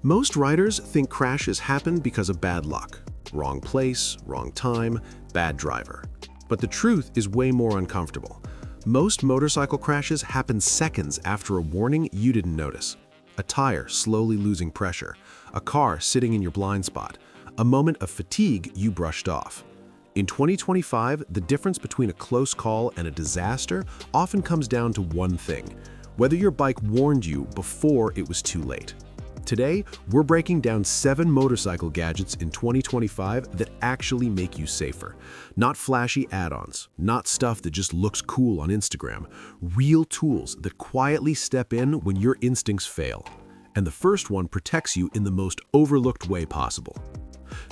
Most riders think crashes happen because of bad luck. Wrong place, wrong time, bad driver. But the truth is way more uncomfortable. Most motorcycle crashes happen seconds after a warning you didn't notice. A tire slowly losing pressure, a car sitting in your blind spot, a moment of fatigue you brushed off. In 2025, the difference between a close call and a disaster often comes down to one thing: whether your bike warned you before it was too late. Today, we're breaking down 7 motorcycle gadgets in 2025 that actually make you safer. Not flashy add-ons, not stuff that just looks cool on Instagram. Real tools that quietly step in when your instincts fail. And the first one protects you in the most overlooked way possible.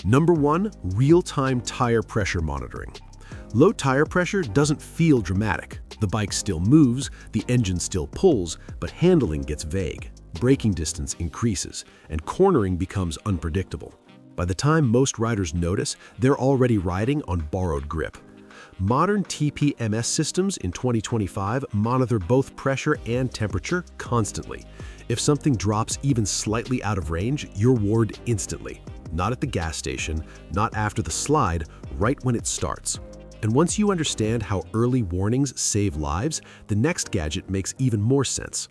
Number 1, real-time tire pressure monitoring. Low tire pressure doesn't feel dramatic. The bike still moves, the engine still pulls, but handling gets vague. Braking distance increases, and cornering becomes unpredictable. By the time most riders notice, they're already riding on borrowed grip. Modern TPMS systems in 2025 monitor both pressure and temperature constantly. If something drops even slightly out of range, you're warned instantly. Not at the gas station, not after the slide, right when it starts. And once you understand how early warnings save lives, the next gadget makes even more sense.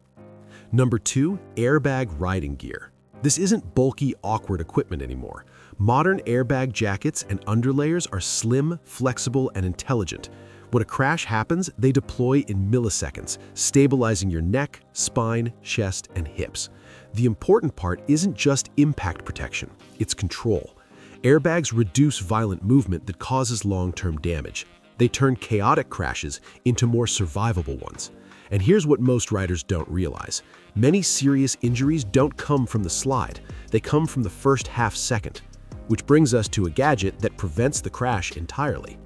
Number 2, airbag riding gear. This isn't bulky, awkward equipment anymore. Modern airbag jackets and underlayers are slim, flexible, and intelligent. When a crash happens, they deploy in milliseconds, stabilizing your neck, spine, chest, and hips. The important part isn't just impact protection, it's control. Airbags reduce violent movement that causes long-term damage. They turn chaotic crashes into more survivable ones. And here's what most riders don't realize. Many serious injuries don't come from the slide. They come from the first half second. Which brings us to a gadget that prevents the crash entirely.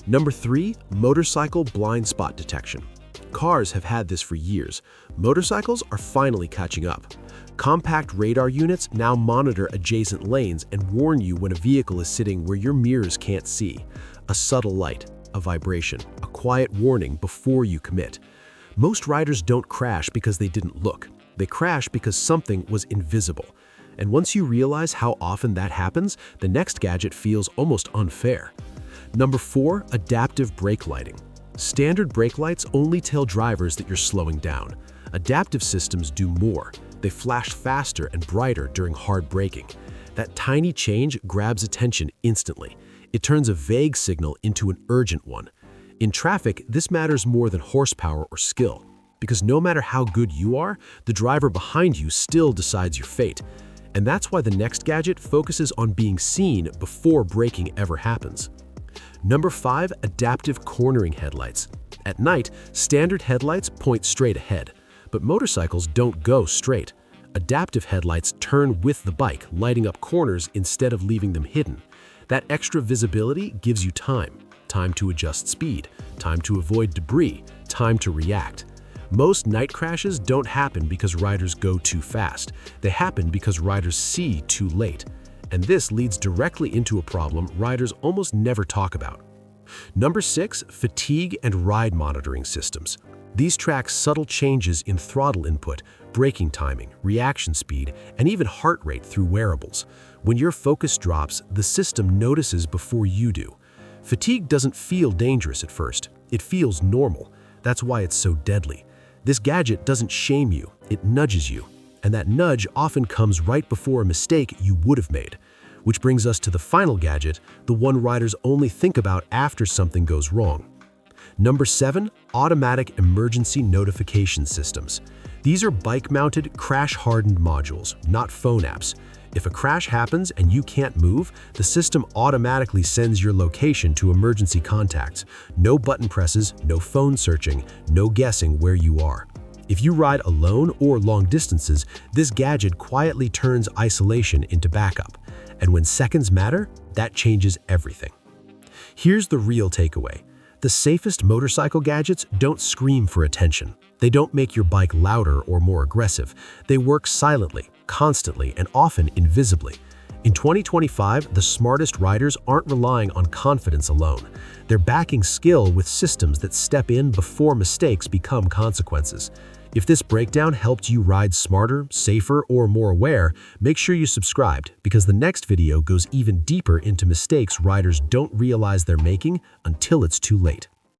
Number 3, motorcycle blind spot detection. Cars have had this for years. Motorcycles are finally catching up. Compact radar units now monitor adjacent lanes and warn you when a vehicle is sitting where your mirrors can't see. A subtle light, a vibration, a quiet warning before you commit. Most riders don't crash because they didn't look. They crash because something was invisible. And once you realize how often that happens, the next gadget feels almost unfair. Number 4, adaptive brake lighting. Standard brake lights only tell drivers that you're slowing down. Adaptive systems do more. They flash faster and brighter during hard braking. That tiny change grabs attention instantly. It turns a vague signal into an urgent one. In traffic, this matters more than horsepower or skill, because no matter how good you are, the driver behind you still decides your fate. And that's why the next gadget focuses on being seen before braking ever happens. Number 5, adaptive cornering headlights. At night, standard headlights point straight ahead, but motorcycles don't go straight. Adaptive headlights turn with the bike, lighting up corners instead of leaving them hidden. That extra visibility gives you time to adjust speed, time to avoid debris, time to react. Most night crashes don't happen because riders go too fast. They happen because riders see too late. And this leads directly into a problem riders almost never talk about. Number 6, fatigue and ride monitoring systems. These track subtle changes in throttle input, braking timing, reaction speed, and even heart rate through wearables. When your focus drops, the system notices before you do. Fatigue doesn't feel dangerous at first. It feels normal. That's why it's so deadly. This gadget doesn't shame you, it nudges you. And that nudge often comes right before a mistake you would have made. Which brings us to the final gadget, the one riders only think about after something goes wrong. Number 7, automatic emergency notification systems. These are bike-mounted, crash-hardened modules, not phone apps. If a crash happens and you can't move, the system automatically sends your location to emergency contacts. No button presses, no phone searching, no guessing where you are. If you ride alone or long distances, this gadget quietly turns isolation into backup. And when seconds matter, that changes everything. Here's the real takeaway. The safest motorcycle gadgets don't scream for attention. They don't make your bike louder or more aggressive. They work silently, constantly, and often invisibly. In 2025, the smartest riders aren't relying on confidence alone. They're backing skill with systems that step in before mistakes become consequences. If this breakdown helped you ride smarter, safer, or more aware, make sure you subscribed because the next video goes even deeper into mistakes riders don't realize they're making until it's too late.